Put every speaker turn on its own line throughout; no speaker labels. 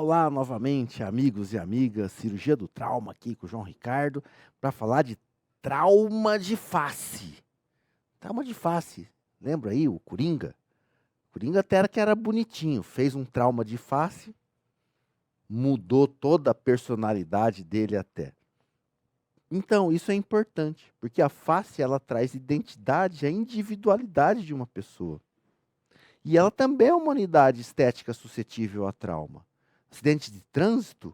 Olá novamente, amigos e amigas, Cirurgia do Trauma aqui com o João Ricardo, para falar de trauma de face. Trauma de face, lembra aí o Coringa? O Coringa até era que era bonitinho, fez um trauma de face, mudou toda a personalidade dele até. Então, isso é importante, porque a face ela traz identidade, a individualidade de uma pessoa. E ela também é uma unidade estética suscetível a trauma. Acidente de trânsito,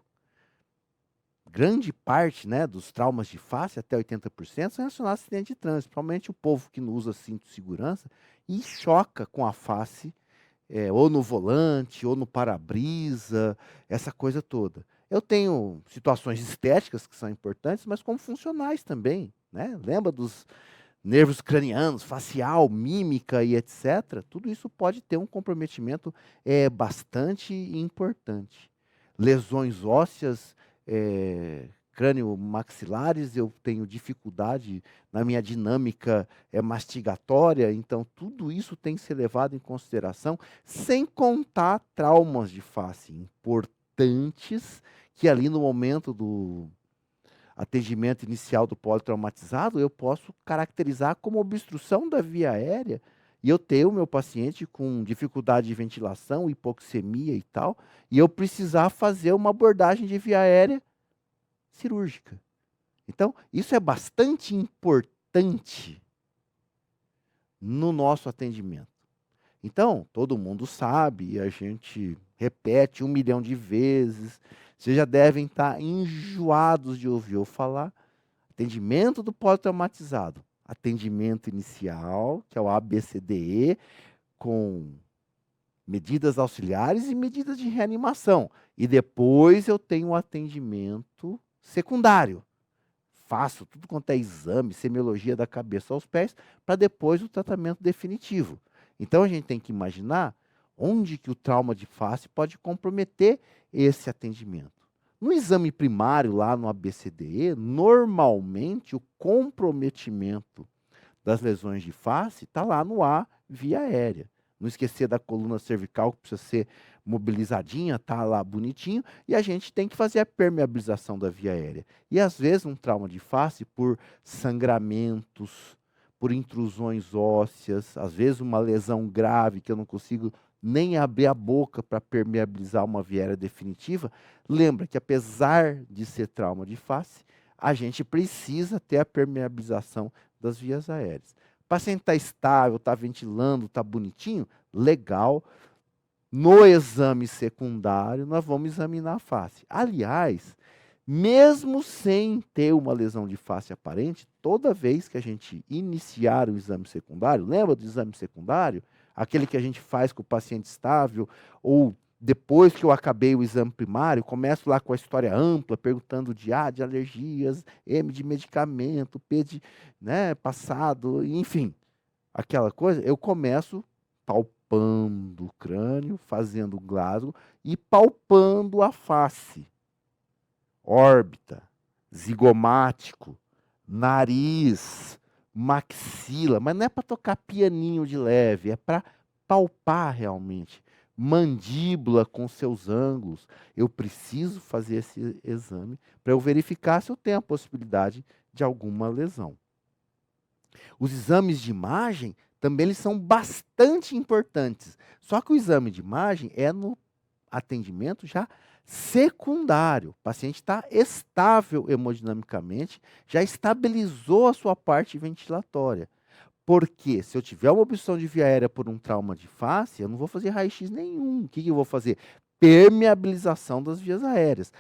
grande parte, né, dos traumas de face, até 80%, são relacionados a acidente de trânsito. Principalmente o povo que não usa cinto de segurança e choca com a face, ou no volante, ou no para-brisa, essa coisa toda. Eu tenho situações estéticas que são importantes, mas como funcionais também. Né? Lembra dos nervos cranianos, facial, mímica e etc. Tudo isso pode ter um comprometimento bastante importante. Lesões ósseas, crânio-maxilares, eu tenho dificuldade na minha dinâmica mastigatória, então tudo isso tem que ser levado em consideração, sem contar traumas de face importantes, que ali no momento do atendimento inicial do politraumatizado, eu posso caracterizar como obstrução da via aérea, e eu tenho o meu paciente com dificuldade de ventilação, hipoxemia e tal, e eu precisar fazer uma abordagem de via aérea cirúrgica. Então, isso é bastante importante no nosso atendimento. Então, todo mundo sabe, e a gente repete 1 milhão de vezes, vocês já devem estar enjoados de ouvir eu falar. Atendimento do pós-traumatizado. Atendimento inicial, que é o ABCDE, com medidas auxiliares e medidas de reanimação. E depois eu tenho o atendimento secundário. Faço tudo quanto é exame, semiologia da cabeça aos pés, para depois o tratamento definitivo. Então a gente tem que imaginar onde que o trauma de face pode comprometer esse atendimento. No exame primário, lá no ABCDE, normalmente o comprometimento das lesões de face está lá no A, via aérea. Não esquecer da coluna cervical, que precisa ser mobilizadinha, está lá bonitinho, e a gente tem que fazer a permeabilização da via aérea. E às vezes um trauma de face por sangramentos, por intrusões ósseas, às vezes uma lesão grave que eu não consigo nem abrir a boca para permeabilizar uma via aérea definitiva. Lembra que apesar de ser trauma de face, a gente precisa ter a permeabilização das vias aéreas. O paciente está estável, está ventilando, está bonitinho, legal. No exame secundário, nós vamos examinar a face. Aliás, mesmo sem ter uma lesão de face aparente, toda vez que a gente iniciar o exame secundário, lembra do exame secundário? Aquele que a gente faz com o paciente estável, ou depois que eu acabei o exame primário, começo lá com a história ampla, perguntando de A, de alergias, M de medicamento, P de passado, enfim, aquela coisa, eu começo palpando o crânio, fazendo o Glasgow e palpando a face. Órbita, zigomático, nariz, maxila, mas não é para tocar pianinho de leve, é para palpar realmente. Mandíbula com seus ângulos. Eu preciso fazer esse exame para eu verificar se eu tenho a possibilidade de alguma lesão. Os exames de imagem também eles são bastante importantes. Só que o exame de imagem é no atendimento já secundário. O paciente está estável hemodinamicamente, já estabilizou a sua parte ventilatória. Porque se eu tiver uma obstrução de via aérea por um trauma de face, eu não vou fazer raio-x nenhum. O que eu vou fazer? Permeabilização das vias aéreas.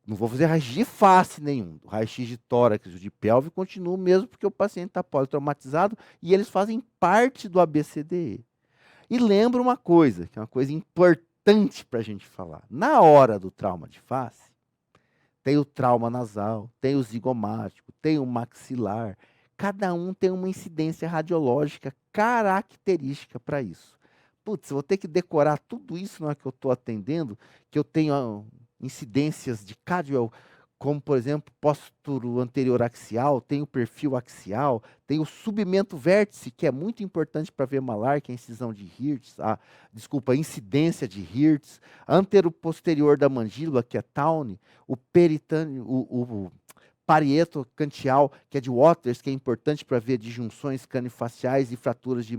Não vou fazer raio-x de face nenhum. O raio-x de tórax e de pelve continua mesmo porque o paciente está politraumatizado e eles fazem parte do ABCDE. E lembra uma coisa, que é uma coisa importante para a gente falar. Na hora do trauma de face, tem o trauma nasal, tem o zigomático, tem o maxilar. Cada um tem uma incidência radiológica característica para isso. Putz, eu vou ter que decorar tudo isso na hora que eu estou atendendo, que eu tenho incidências de como, por exemplo, póstero anterior axial, tem o perfil axial, tem o submento vértice, que é muito importante para ver malar, que é a incisão de Hirtz, a incidência de Hirtz, antero-posterior da mandíbula, que é Towne, o peritâneo, o parieto cantial, que é de Waters, que é importante para ver disjunções craniofaciais e fraturas de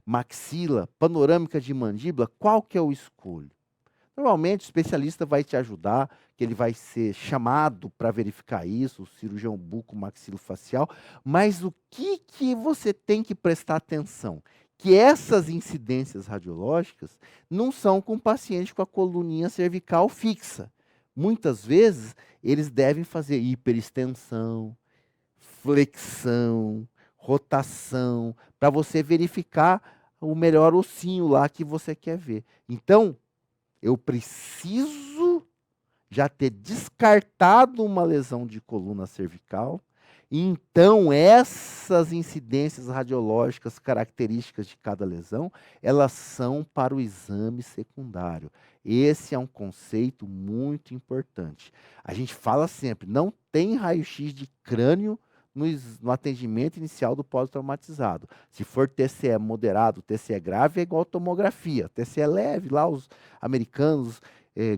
maxila, panorâmica de mandíbula, qual que eu escolho? Normalmente o especialista vai te ajudar, que ele vai ser chamado para verificar isso, o cirurgião buco-maxilofacial, mas o que você tem que prestar atenção? Que essas incidências radiológicas não são com paciente com a coluninha cervical fixa. Muitas vezes eles devem fazer hiperextensão, flexão, rotação, para você verificar o melhor ossinho lá que você quer ver. Então, eu preciso já ter descartado uma lesão de coluna cervical. E então, essas incidências radiológicas características de cada lesão, elas são para o exame secundário. Esse é um conceito muito importante. A gente fala sempre, não tem raio-x de crânio no atendimento inicial do pós-traumatizado. Se for TCE moderado, TCE grave, é igual tomografia. TCE leve, lá os americanos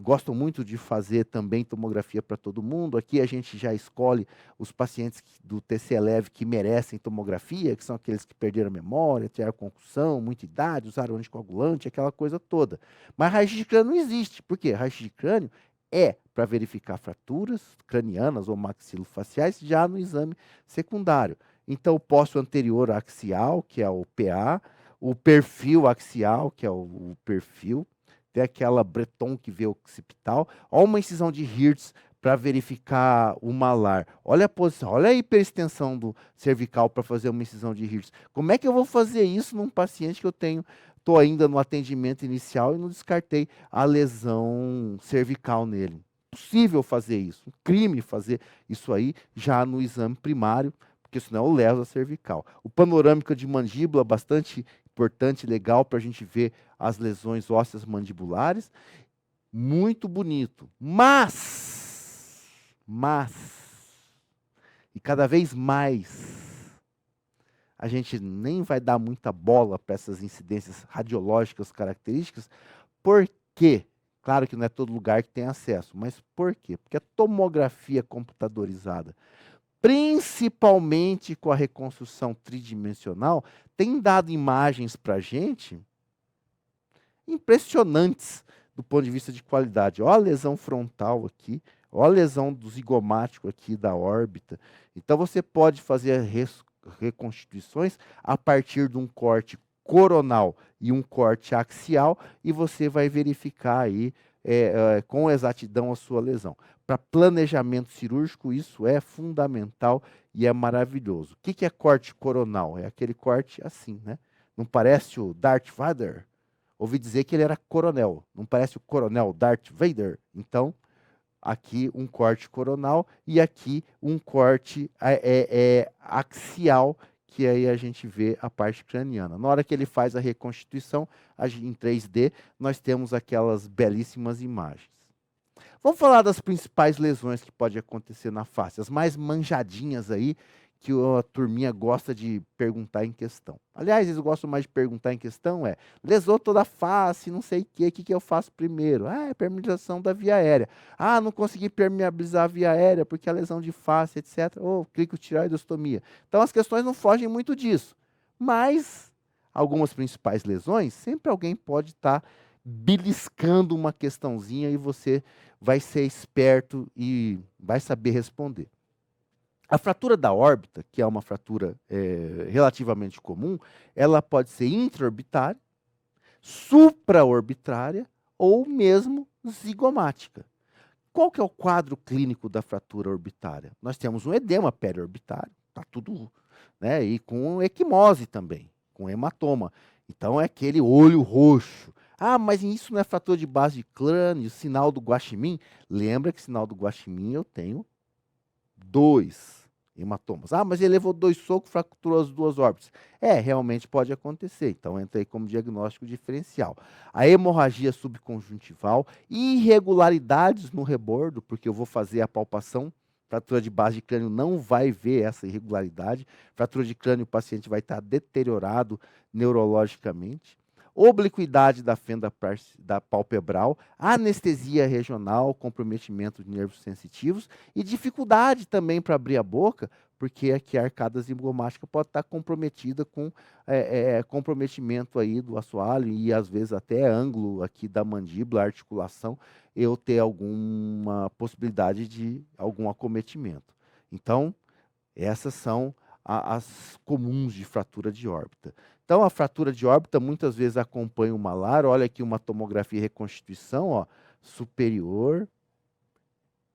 gostam muito de fazer também tomografia para todo mundo. Aqui a gente já escolhe os pacientes do TCE leve que merecem tomografia, que são aqueles que perderam a memória, tiveram concussão, muita idade, usaram anticoagulante, aquela coisa toda. Mas raio-x de crânio não existe. Por quê? Raio-x de crânio é para verificar fraturas cranianas ou maxilofaciais já no exame secundário. Então, o póstero anterior axial, que é o PA, o perfil axial, que é o perfil, tem aquela Breton que vê o occipital, olha uma incisão de Hirtz para verificar o malar. Olha a posição, olha a hiperextensão do cervical para fazer uma incisão de Hirtz. Como é que eu vou fazer isso num paciente que eu tenho, estou ainda no atendimento inicial e não descartei a lesão cervical nele? Possível fazer isso, um crime fazer isso aí já no exame primário, porque senão eu leso a cervical. O panorâmica de mandíbula, bastante importante, legal para a gente ver as lesões ósseas mandibulares, muito bonito. Mas, e cada vez mais, a gente nem vai dar muita bola para essas incidências radiológicas características. Por quê? Claro que não é todo lugar que tem acesso, mas por quê? Porque a tomografia computadorizada, principalmente com a reconstrução tridimensional, tem dado imagens para a gente impressionantes do ponto de vista de qualidade. Olha a lesão frontal aqui, olha a lesão do zigomático aqui da órbita. Então você pode fazer reconstituições a partir de um corte coronal e um corte axial, e você vai verificar aí com exatidão a sua lesão. Para planejamento cirúrgico, isso é fundamental e é maravilhoso. O que é corte coronal? É aquele corte assim, né? Não parece o Darth Vader? Ouvi dizer que ele era coronel. Não parece o coronel Darth Vader? Então, aqui um corte coronal e aqui um corte axial, que aí a gente vê a parte craniana. Na hora que ele faz a reconstituição em 3D, nós temos aquelas belíssimas imagens. Vamos falar das principais lesões que pode acontecer na face, as mais manjadinhas aí, que a turminha gosta de perguntar em questão. Aliás, eles gostam mais de perguntar em questão lesou toda a face, não sei o que eu faço primeiro? É permeabilização da via aérea. Ah, não consegui permeabilizar a via aérea porque a lesão de face, etc. Ou cricotireoidostomia. Então, as questões não fogem muito disso. Mas, algumas principais lesões, sempre alguém pode estar beliscando uma questãozinha e você vai ser esperto e vai saber responder. A fratura da órbita, que é uma fratura relativamente comum, ela pode ser intraorbitária, supraorbitária ou mesmo zigomática. Qual que é o quadro clínico da fratura orbitária? Nós temos um edema periorbitário, tá tudo, né? E com equimose também, com hematoma. Então é aquele olho roxo. Ah, mas isso não é fratura de base de crânio, sinal do Guaxinim? Lembra que sinal do Guaxinim eu tenho 2 hematomas. Ah, mas ele levou 2 socos, fraturou as 2 órbitas. Realmente pode acontecer. Então, entra aí como diagnóstico diferencial. A hemorragia subconjuntival, irregularidades no rebordo, porque eu vou fazer a palpação Fratura de base de crânio não vai ver essa irregularidade. Fratura de crânio, o paciente vai estar deteriorado neurologicamente. Obliquidade da fenda da palpebral, anestesia regional, comprometimento de nervos sensitivos e dificuldade também para abrir a boca, porque aqui a arcada zigomática pode estar comprometida com comprometimento aí do assoalho e às vezes até ângulo aqui da mandíbula, articulação, eu ter alguma possibilidade de algum acometimento. Então, essas são as comuns de fratura de órbita. Então, a fratura de órbita muitas vezes acompanha o malar. Olha aqui uma tomografia e reconstituição, ó, superior,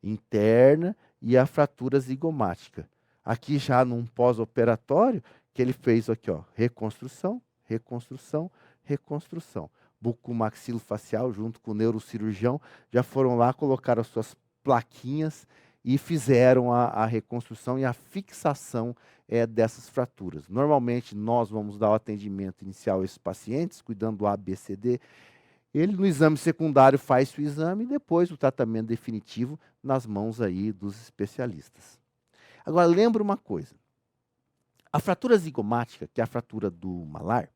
interna e a fratura zigomática. Aqui já num pós-operatório, que ele fez aqui, ó, reconstrução, reconstrução, reconstrução. Bucomaxilofacial, junto com o neurocirurgião, já foram lá, colocaram as suas plaquinhas e fizeram a reconstrução e a fixação dessas fraturas. Normalmente, nós vamos dar o atendimento inicial a esses pacientes, cuidando do ABCD. Ele, no exame secundário, faz o exame e depois o tratamento definitivo nas mãos aí dos especialistas. Agora, lembra uma coisa. A fratura zigomática, que é a fratura do malar,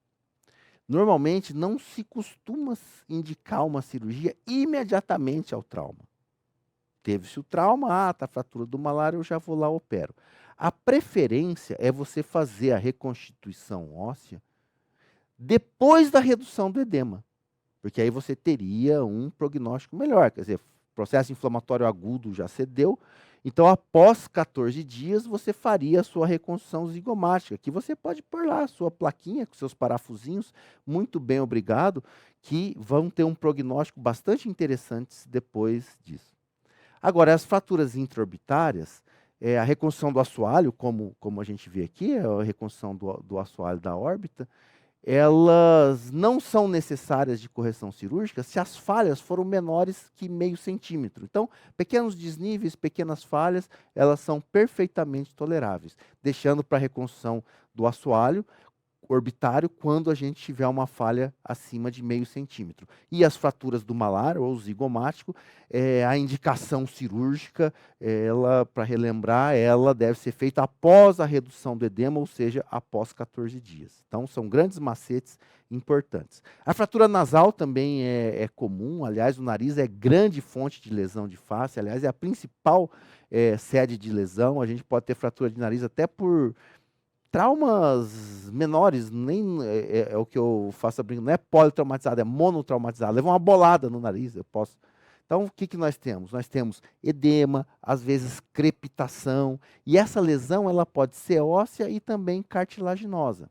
normalmente não se costuma indicar uma cirurgia imediatamente ao trauma. Teve-se o trauma, tá a fratura do malar, eu já vou lá opero. A preferência é você fazer a reconstituição óssea depois da redução do edema, porque aí você teria um prognóstico melhor, quer dizer, processo inflamatório agudo já cedeu, então após 14 dias você faria a sua reconstrução zigomática, que você pode pôr lá a sua plaquinha com seus parafusinhos, muito bem, obrigado, que vão ter um prognóstico bastante interessante depois disso. Agora, as fraturas intraorbitárias, a reconstrução do assoalho, como a gente vê aqui, a reconstrução do assoalho da órbita, elas não são necessárias de correção cirúrgica se as falhas foram menores que meio centímetro. Então, pequenos desníveis, pequenas falhas, elas são perfeitamente toleráveis, deixando para a reconstrução do assoalho orbitário quando a gente tiver uma falha acima de meio centímetro. E as fraturas do malar ou zigomático, a indicação cirúrgica, ela, para relembrar, ela deve ser feita após a redução do edema, ou seja, após 14 dias. Então, são grandes macetes importantes. A fratura nasal também é comum, aliás, o nariz é grande fonte de lesão de face, aliás, é a principal sede de lesão. A gente pode ter fratura de nariz até por traumas menores, nem é o que eu faço a brincadeira, não é politraumatizado, é monotraumatizado. Leva uma bolada no nariz, eu posso. Então, o que nós temos? Nós temos edema, às vezes crepitação, e essa lesão ela pode ser óssea e também cartilaginosa.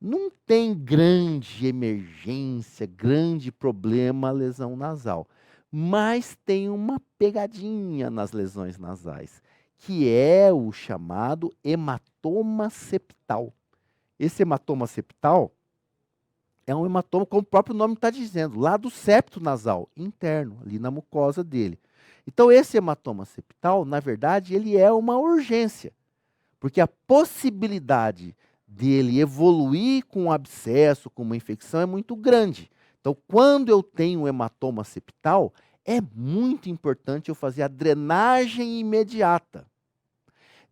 Não tem grande emergência, grande problema a lesão nasal, mas tem uma pegadinha nas lesões nasais, que é o chamado hematoma septal. Esse hematoma septal é um hematoma, como o próprio nome está dizendo, lá do septo nasal, interno, ali na mucosa dele. Então, esse hematoma septal, na verdade, ele é uma urgência, porque a possibilidade dele evoluir com um abscesso, com uma infecção, é muito grande. Então, quando eu tenho um hematoma septal, é muito importante eu fazer a drenagem imediata.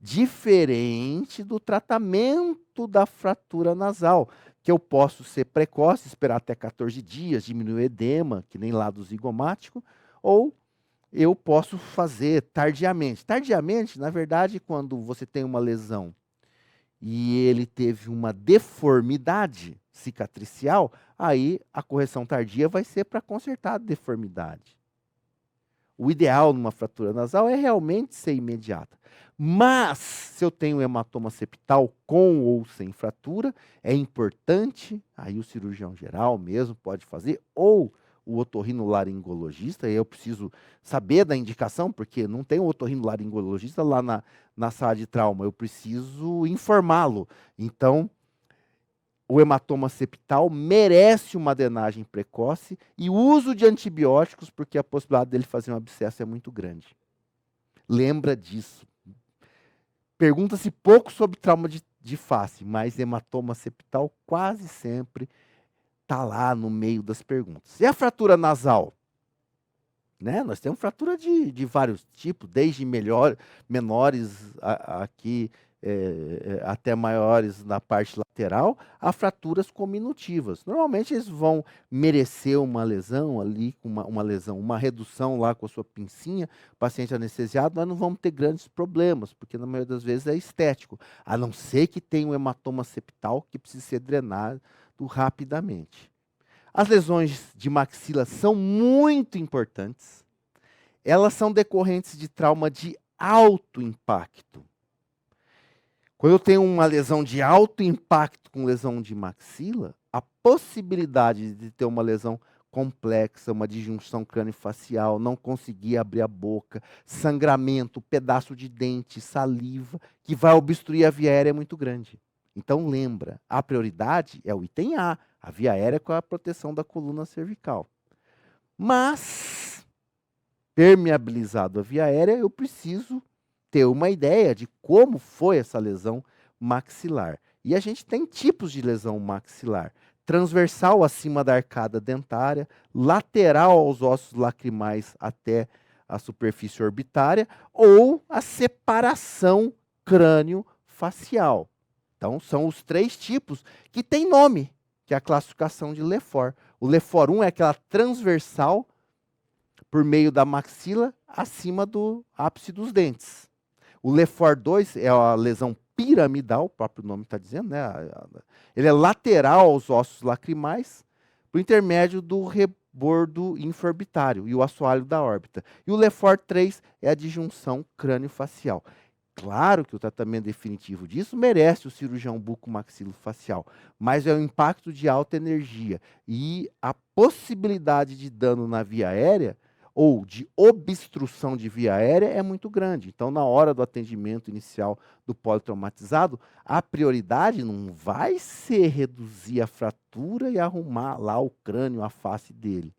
Diferente do tratamento da fratura nasal, que eu posso ser precoce, esperar até 14 dias, diminuir o edema, que nem lá do zigomático, ou eu posso fazer tardiamente. Tardiamente, na verdade, quando você tem uma lesão e ele teve uma deformidade cicatricial, aí a correção tardia vai ser para consertar a deformidade. O ideal numa fratura nasal é realmente ser imediata. Mas, se eu tenho hematoma septal com ou sem fratura, é importante, aí o cirurgião geral mesmo pode fazer, ou o otorrinolaringologista, eu preciso saber da indicação, porque não tem o otorrinolaringologista lá na sala de trauma, eu preciso informá-lo. Então, o hematoma septal merece uma drenagem precoce e o uso de antibióticos, porque a possibilidade dele fazer um abscesso é muito grande. Lembra disso. Pergunta-se pouco sobre trauma de face, mas hematoma septal quase sempre está lá no meio das perguntas. E a fratura nasal? né? Nós temos fratura de vários tipos, desde menores aqui até maiores na parte lateral, a fraturas cominutivas. Normalmente eles vão merecer uma lesão ali, uma redução lá com a sua pincinha, paciente anestesiado, nós não vamos ter grandes problemas, porque na maioria das vezes é estético, a não ser que tenha um hematoma septal que precise ser drenado rapidamente. As lesões de maxila são muito importantes. Elas são decorrentes de trauma de alto impacto. Quando eu tenho uma lesão de alto impacto com lesão de maxila, a possibilidade de ter uma lesão complexa, uma disjunção crâniofacial, não conseguir abrir a boca, sangramento, pedaço de dente, saliva, que vai obstruir a via aérea é muito grande. Então lembra, a prioridade é o item A via aérea com a proteção da coluna cervical. Mas, permeabilizado a via aérea, eu preciso ter uma ideia de como foi essa lesão maxilar. E a gente tem tipos de lesão maxilar. Transversal acima da arcada dentária, lateral aos ossos lacrimais até a superfície orbitária, ou a separação crânio-facial. Então, são os 3 tipos que têm nome, que é a classificação de Lefort. O Lefort 1 é aquela transversal por meio da maxila acima do ápice dos dentes. O Lefort 2 é a lesão piramidal, o próprio nome está dizendo, né? Ele é lateral aos ossos lacrimais, por intermédio do rebordo infraorbitário e o assoalho da órbita. E o Lefort 3 é a disjunção crânio-facial. Claro que o tratamento definitivo disso merece o cirurgião bucomaxilofacial, mas é um impacto de alta energia e a possibilidade de dano na via aérea ou de obstrução de via aérea é muito grande. Então, na hora do atendimento inicial do politraumatizado, a prioridade não vai ser reduzir a fratura e arrumar lá o crânio, a face dele.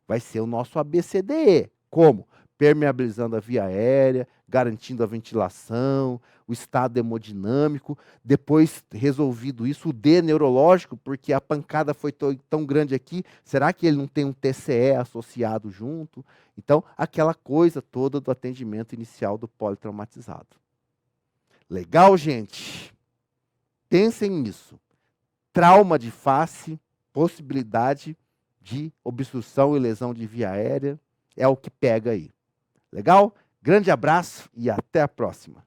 Vai ser o nosso ABCDE. Como? Permeabilizando a via aérea, garantindo a ventilação, o estado hemodinâmico. Depois, resolvido isso, o D neurológico, porque a pancada foi tão grande aqui, será que ele não tem um TCE associado junto? Então, aquela coisa toda do atendimento inicial do politraumatizado. Legal, gente? Pensem nisso. Trauma de face, possibilidade de obstrução e lesão de via aérea, é o que pega aí. Legal? Grande abraço e até a próxima.